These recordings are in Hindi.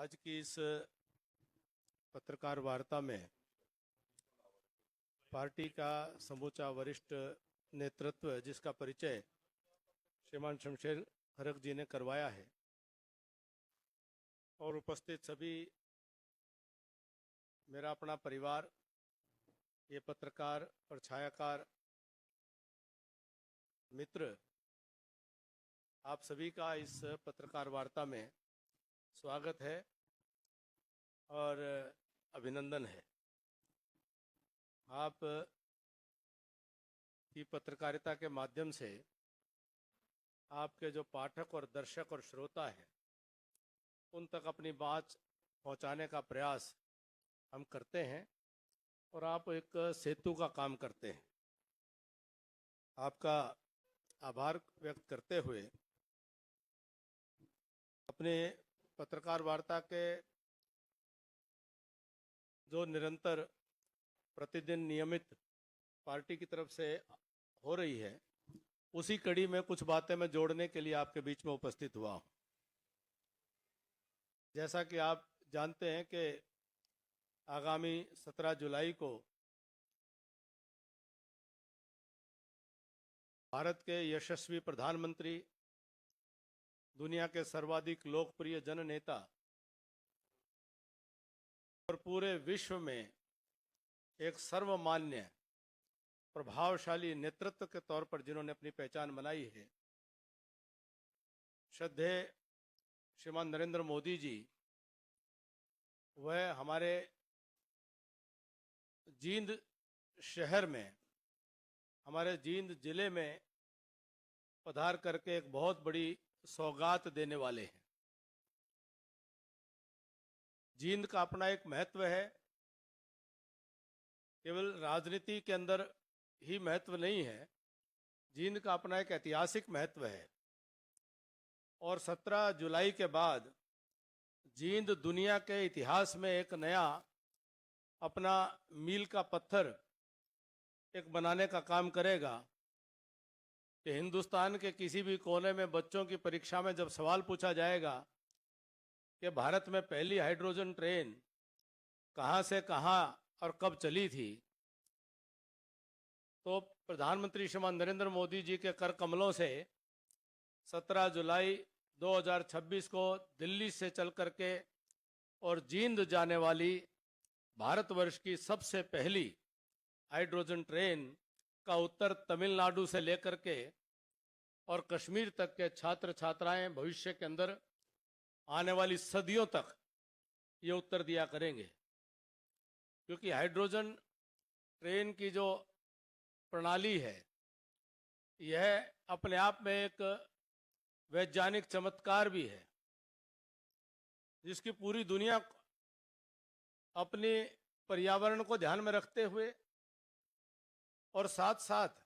आज की इस पत्रकार वार्ता में पार्टी का समूचा वरिष्ठ नेतृत्व जिसका परिचय श्रीमान शमशेर खरक जी ने करवाया है और उपस्थित सभी मेरा अपना परिवार, ये पत्रकार और छायाकार मित्र, आप सभी का इस पत्रकार वार्ता में स्वागत है और अभिनंदन है। आप की पत्रकारिता के माध्यम से आपके जो पाठक और दर्शक और श्रोता हैं उन तक अपनी बात पहुंचाने का प्रयास हम करते हैं और आप एक सेतु का काम करते हैं। आपका आभार व्यक्त करते हुए अपने पत्रकार वार्ता के जो निरंतर प्रतिदिन नियमित पार्टी की तरफ से हो रही है, उसी कड़ी में कुछ बातें मैं जोड़ने के लिए आपके बीच में उपस्थित हुआ हूं। जैसा कि आप जानते हैं कि आगामी 17 जुलाई को भारत के यशस्वी प्रधानमंत्री, दुनिया के सर्वाधिक लोकप्रिय जननेता और पूरे विश्व में एक सर्वमान्य प्रभावशाली नेतृत्व के तौर पर जिन्होंने अपनी पहचान बनाई है, श्रद्धेय श्रीमान नरेंद्र मोदी जी, वह हमारे जींद शहर में, हमारे जींद जिले में पधार करके एक बहुत बड़ी सौगात देने वाले हैं। जींद का अपना एक महत्व है, केवल राजनीति के अंदर ही महत्व नहीं है, जींद का अपना एक ऐतिहासिक महत्व है और 17 जुलाई के बाद जींद दुनिया के इतिहास में एक नया अपना मील का पत्थर एक बनाने का काम करेगा कि हिंदुस्तान के किसी भी कोने में बच्चों की परीक्षा में जब सवाल पूछा जाएगा कि भारत में पहली हाइड्रोजन ट्रेन कहाँ से कहाँ और कब चली थी, तो प्रधानमंत्री श्रीमान नरेंद्र मोदी जी के कर कमलों से 17 जुलाई 2026 को दिल्ली से चल करके और जींद जाने वाली भारतवर्ष की सबसे पहली हाइड्रोजन ट्रेन का उत्तर तमिलनाडु से लेकर के और कश्मीर तक के छात्र छात्राएं भविष्य के अंदर आने वाली सदियों तक ये उत्तर दिया करेंगे, क्योंकि हाइड्रोजन ट्रेन की जो प्रणाली है यह अपने आप में एक वैज्ञानिक चमत्कार भी है, जिसकी पूरी दुनिया अपने पर्यावरण को ध्यान में रखते हुए और साथ साथ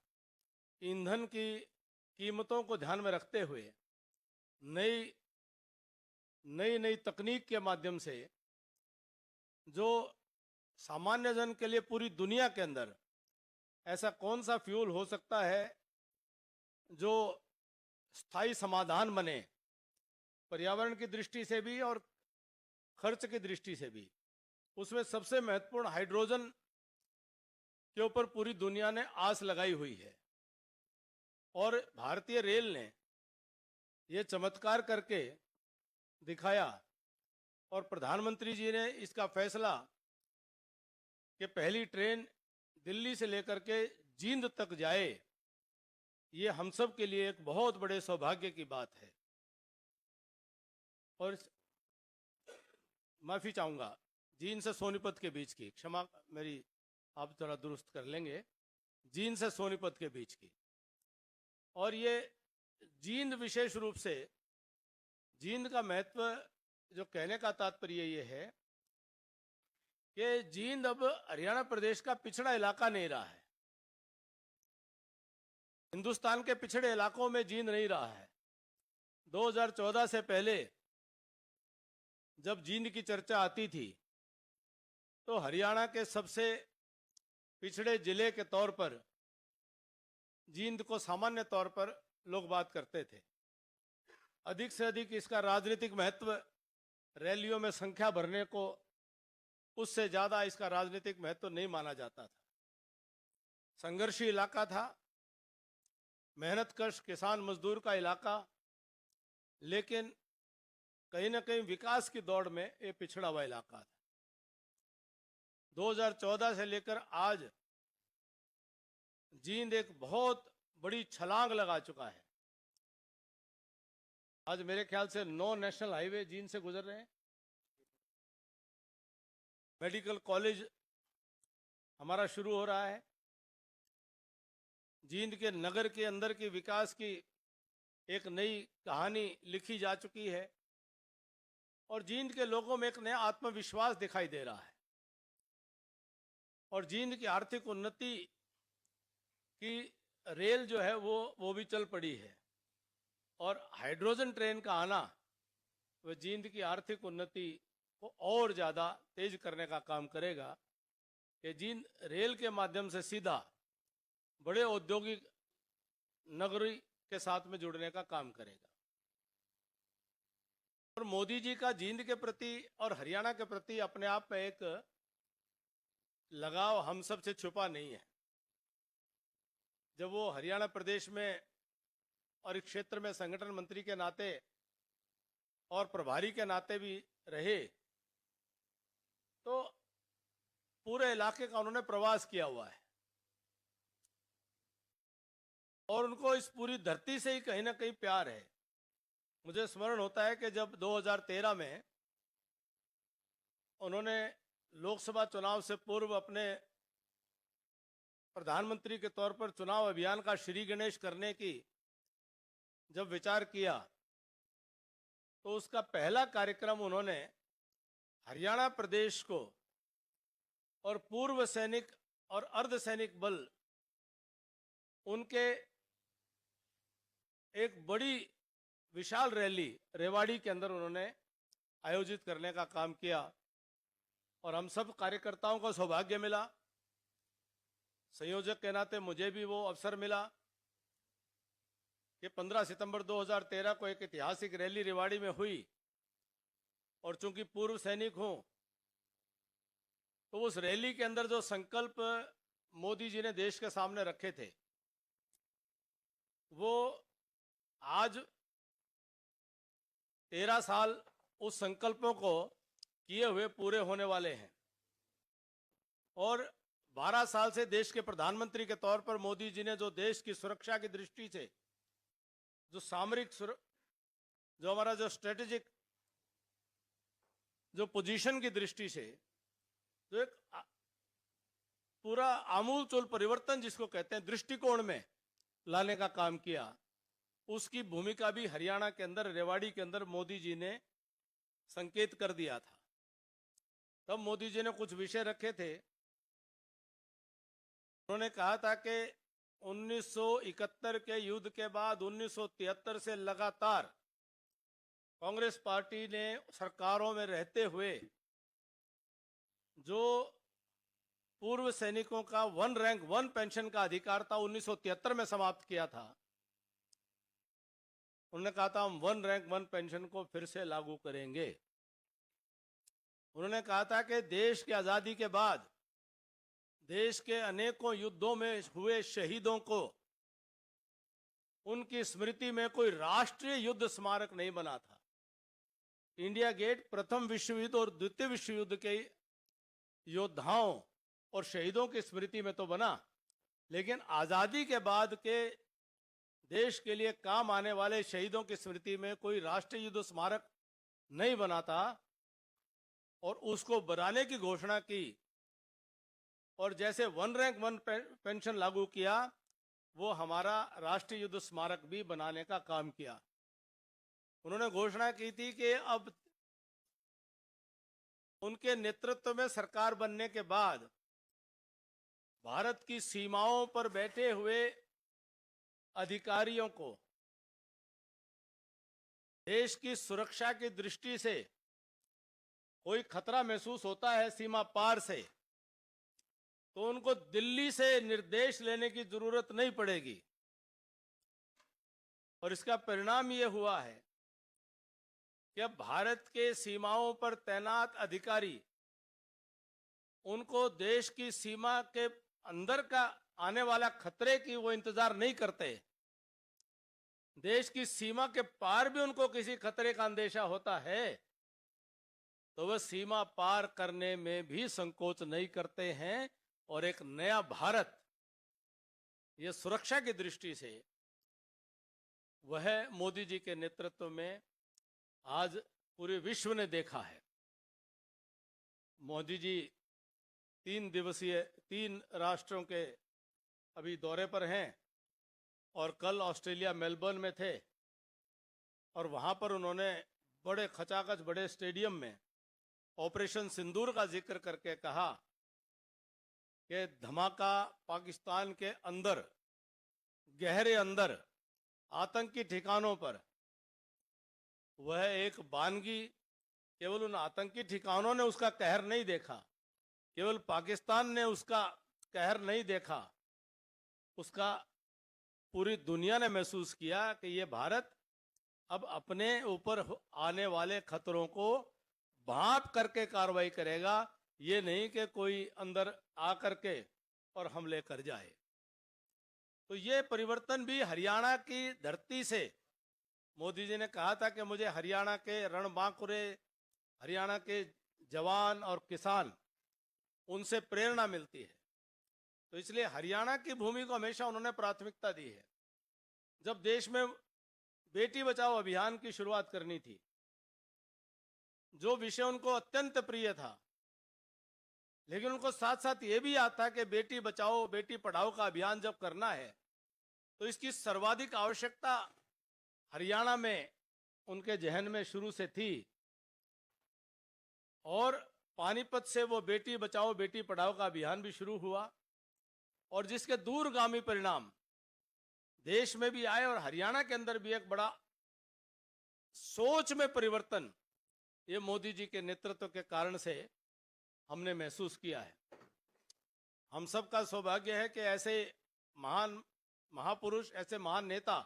ईंधन की कीमतों को ध्यान में रखते हुए नई नई तकनीक के माध्यम से जो सामान्य जन के लिए पूरी दुनिया के अंदर ऐसा कौन सा फ्यूल हो सकता है जो स्थायी समाधान बने, पर्यावरण की दृष्टि से भी और खर्च की दृष्टि से भी, उसमें सबसे महत्वपूर्ण हाइड्रोजन के ऊपर पूरी दुनिया ने आस लगाई हुई है। और भारतीय रेल ने यह चमत्कार करके दिखाया और प्रधानमंत्री जी ने इसका फैसला कि पहली ट्रेन दिल्ली से लेकर के जींद तक जाए, ये हम सब के लिए एक बहुत बड़े सौभाग्य की बात है। और माफी चाहूंगा, जींद से सोनीपत के बीच की, क्षमा मेरी, आप थोड़ा दुरुस्त कर लेंगे, जींद से सोनीपत के बीच की। और ये जींद विशेष रूप से, जींद का महत्व जो कहने का तात्पर्य ये है कि जींद अब हरियाणा प्रदेश का पिछड़ा इलाका नहीं रहा है, हिंदुस्तान के पिछड़े इलाकों में जींद नहीं रहा है। 2014 से पहले जब जींद की चर्चा आती थी तो हरियाणा के सबसे पिछड़े जिले के तौर पर जींद को सामान्य तौर पर लोग बात करते थे। अधिक से अधिक इसका राजनीतिक महत्व रैलियों में संख्या भरने को, उससे ज्यादा इसका राजनीतिक महत्व नहीं माना जाता था। संघर्षी इलाका था, मेहनतकश किसान मजदूर का इलाका, लेकिन कहीं ना कहीं विकास की दौड़ में ये पिछड़ा हुआ इलाका था। 2014 से लेकर आज जींद एक बहुत बड़ी छलांग लगा चुका है। आज मेरे ख्याल से 9 नेशनल हाईवे जींद से गुजर रहे हैं। मेडिकल कॉलेज हमारा शुरू हो रहा है। जींद के नगर के अंदर की विकास की एक नई कहानी लिखी जा चुकी है और जींद के लोगों में एक नया आत्मविश्वास दिखाई दे रहा है। और जींद की आर्थिक उन्नति की रेल जो है वो भी चल पड़ी है और हाइड्रोजन ट्रेन का आना वह जींद की आर्थिक उन्नति को और ज़्यादा तेज करने का काम करेगा कि जींद रेल के माध्यम से सीधा बड़े औद्योगिक नगरी के साथ में जुड़ने का काम करेगा। और मोदी जी का जींद के प्रति और हरियाणा के प्रति अपने आप में एक लगाव हम सब से छुपा नहीं है। जब वो हरियाणा प्रदेश में और इस क्षेत्र में संगठन मंत्री के नाते और प्रभारी के नाते भी रहे, तो पूरे इलाके का उन्होंने प्रवास किया हुआ है और उनको इस पूरी धरती से ही कहीं ना कहीं प्यार है। मुझे स्मरण होता है कि जब 2013 में उन्होंने लोकसभा चुनाव से पूर्व अपने प्रधानमंत्री के तौर पर चुनाव अभियान का श्री गणेश करने की जब विचार किया, तो उसका पहला कार्यक्रम उन्होंने हरियाणा प्रदेश को और पूर्व सैनिक और अर्धसैनिक बल उनके एक बड़ी विशाल रैली रेवाड़ी के अंदर उन्होंने आयोजित करने का काम किया और हम सब कार्यकर्ताओं को सौभाग्य मिला। संयोजक के नाते मुझे भी वो अवसर मिला कि 15 सितंबर 2013 को एक ऐतिहासिक रैली रेवाड़ी में हुई और चूंकि पूर्व सैनिक हूं, तो उस रैली के अंदर जो संकल्प मोदी जी ने देश के सामने रखे थे, वो आज 13 साल उस संकल्पों को किए हुए पूरे होने वाले हैं। और 12 साल से देश के प्रधानमंत्री के तौर पर मोदी जी ने जो देश की सुरक्षा की दृष्टि से, जो सामरिक जो हमारा जो स्ट्रेटेजिक जो पोजीशन की दृष्टि से जो एक पूरा आमूलचूल परिवर्तन जिसको कहते हैं दृष्टिकोण में लाने का काम किया, उसकी भूमिका भी हरियाणा के अंदर रेवाड़ी के अंदर मोदी जी ने संकेत कर दिया था। तब मोदी जी ने कुछ विषय रखे थे। उन्होंने कहा था कि 1971 के युद्ध के बाद 1973 से लगातार कांग्रेस पार्टी ने सरकारों में रहते हुए जो पूर्व सैनिकों का 1 रैंक 1 पेंशन का अधिकार था 1973 में समाप्त किया था। उन्होंने कहा था हम 1 रैंक 1 पेंशन को फिर से लागू करेंगे। उन्होंने कहा था कि देश की आजादी के बाद देश के अनेकों युद्धों में हुए शहीदों को उनकी स्मृति में कोई राष्ट्रीय युद्ध स्मारक नहीं बना था। इंडिया गेट प्रथम विश्व युद्ध और द्वितीय विश्व युद्ध के योद्धाओं और शहीदों की स्मृति में तो बना, लेकिन आजादी के बाद के देश के लिए काम आने वाले शहीदों की स्मृति में कोई राष्ट्रीय युद्ध स्मारक नहीं बना था और उसको बनाने की घोषणा की। और जैसे 1 रैंक 1 पेंशन लागू किया, वो हमारा राष्ट्रीय युद्ध स्मारक भी बनाने का काम किया। उन्होंने घोषणा की थी कि अब उनके नेतृत्व में सरकार बनने के बाद भारत की सीमाओं पर बैठे हुए अधिकारियों को देश की सुरक्षा की दृष्टि से कोई खतरा महसूस होता है सीमा पार से, तो उनको दिल्ली से निर्देश लेने की जरूरत नहीं पड़ेगी। और इसका परिणाम ये हुआ है कि अब भारत के सीमाओं पर तैनात अधिकारी उनको देश की सीमा के अंदर का आने वाला खतरे की वो इंतजार नहीं करते। देश की सीमा के पार भी उनको किसी खतरे का अंदेशा होता है तो वह सीमा पार करने में भी संकोच नहीं करते हैं। और एक नया भारत, ये सुरक्षा की दृष्टि से वह मोदी जी के नेतृत्व में आज पूरे विश्व ने देखा है। मोदी जी 3 राष्ट्रों के अभी दौरे पर हैं और कल ऑस्ट्रेलिया मेलबर्न में थे और वहां पर उन्होंने बड़े खचाखच बड़े स्टेडियम में ऑपरेशन सिंदूर का जिक्र करके कहा कि धमाका पाकिस्तान के अंदर, गहरे अंदर आतंकी ठिकानों पर, वह एक बानगी, केवल उन आतंकी ठिकानों ने उसका कहर नहीं देखा, केवल पाकिस्तान ने उसका कहर नहीं देखा, उसका पूरी दुनिया ने महसूस किया कि ये भारत अब अपने ऊपर आने वाले खतरों को भांप करके कार्रवाई करेगा, ये नहीं कि कोई अंदर आकर के और हमले कर जाए। तो ये परिवर्तन भी हरियाणा की धरती से, मोदी जी ने कहा था कि मुझे हरियाणा के रणबांकुरे, हरियाणा के जवान और किसान, उनसे प्रेरणा मिलती है। तो इसलिए हरियाणा की भूमि को हमेशा उन्होंने प्राथमिकता दी है। जब देश में बेटी बचाओ अभियान की शुरुआत करनी थी, जो विषय उनको अत्यंत प्रिय था, लेकिन उनको साथ साथ ये भी आता कि बेटी बचाओ बेटी पढ़ाओ का अभियान जब करना है तो इसकी सर्वाधिक आवश्यकता हरियाणा में उनके जहन में शुरू से थी। और पानीपत से वो बेटी बचाओ बेटी पढ़ाओ का अभियान भी शुरू हुआ और जिसके दूरगामी परिणाम देश में भी आए और हरियाणा के अंदर भी एक बड़ा सोच में परिवर्तन ये मोदी जी के नेतृत्व के कारण से हमने महसूस किया है। हम सबका सौभाग्य है कि ऐसे महान महापुरुष, ऐसे महान नेता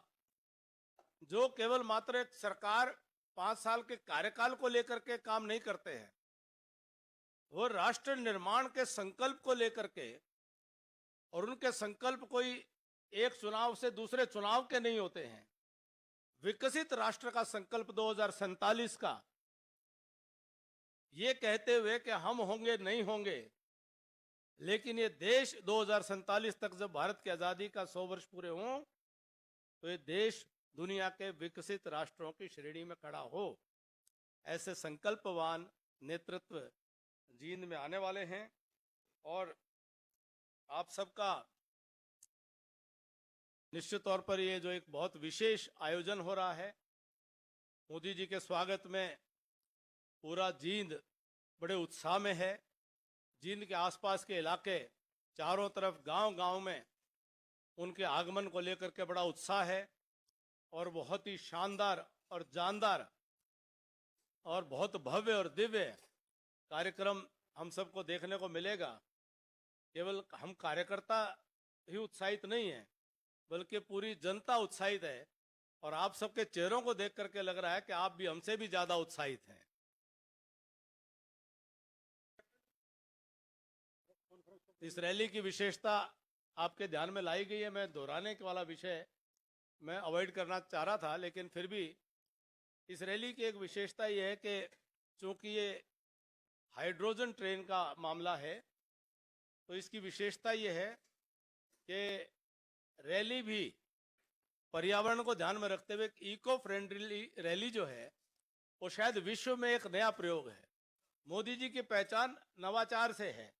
जो केवल मात्र एक सरकार 5 साल के कार्यकाल को लेकर के काम नहीं करते हैं, वो राष्ट्र निर्माण के संकल्प को लेकर के, और उनके संकल्प कोई एक चुनाव से दूसरे चुनाव के नहीं होते हैं। विकसित राष्ट्र का संकल्प 2047 का, ये कहते हुए कि हम होंगे नहीं होंगे, लेकिन ये देश 2047 तक जब भारत की आजादी का 100 वर्ष पूरे हों तो ये देश दुनिया के विकसित राष्ट्रों की श्रेणी में खड़ा हो, ऐसे संकल्पवान नेतृत्व जींद में आने वाले हैं। और आप सबका निश्चित तौर पर ये जो एक बहुत विशेष आयोजन हो रहा है, मोदी जी के स्वागत में पूरा जींद बड़े उत्साह में है। जींद के आसपास के इलाके चारों तरफ गांव-गांव में उनके आगमन को लेकर के बड़ा उत्साह है और बहुत ही शानदार और जानदार और बहुत भव्य और दिव्य कार्यक्रम हम सबको देखने को मिलेगा। केवल हम कार्यकर्ता ही उत्साहित नहीं है, बल्कि पूरी जनता उत्साहित है और आप सबके चेहरों को देख करके लग रहा है कि आप भी हमसे भी ज्यादा उत्साहित हैं। इस रैली की विशेषता आपके ध्यान में लाई गई है। मैं दोहराने वाला विषय मैं अवॉइड करना चाह रहा था, लेकिन फिर भी इस रैली की एक विशेषता यह है कि चूंकि ये हाइड्रोजन ट्रेन का मामला है, तो इसकी विशेषता यह है कि रैली भी पर्यावरण को ध्यान में रखते हुए इको फ्रेंडली रैली जो है वो शायद विश्व में एक नया प्रयोग है। मोदी जी की पहचान नवाचार से है,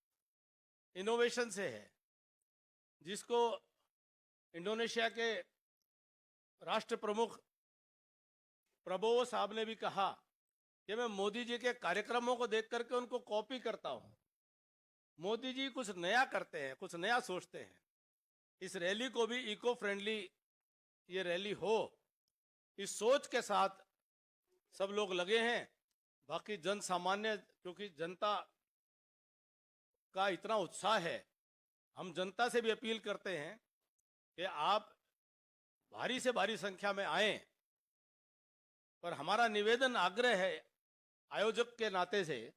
इनोवेशन से है, जिसको इंडोनेशिया के राष्ट्र प्रमुख प्रबोवो साहब ने भी कहा कि मैं मोदी जी के कार्यक्रमों को देख करके उनको कॉपी करता हूं। मोदी जी कुछ नया करते हैं, कुछ नया सोचते हैं। इस रैली को भी इको फ्रेंडली ये रैली हो, इस सोच के साथ सब लोग लगे हैं। बाकी जन सामान्य, क्योंकि जनता का इतना उत्साह है, हम जनता से भी अपील करते हैं कि आप भारी से भारी संख्या में आएं पर हमारा निवेदन आग्रह है आयोजक के नाते से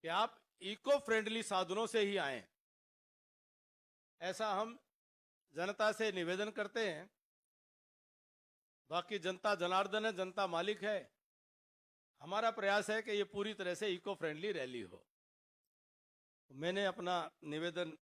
कि आप इको फ्रेंडली साधनों से ही आएं। ऐसा हम जनता से निवेदन करते हैं। बाकी जनता जनार्दन है, जनता मालिक है। हमारा प्रयास है कि ये पूरी तरह से इको फ्रेंडली रैली हो। मैंने अपना निवेदन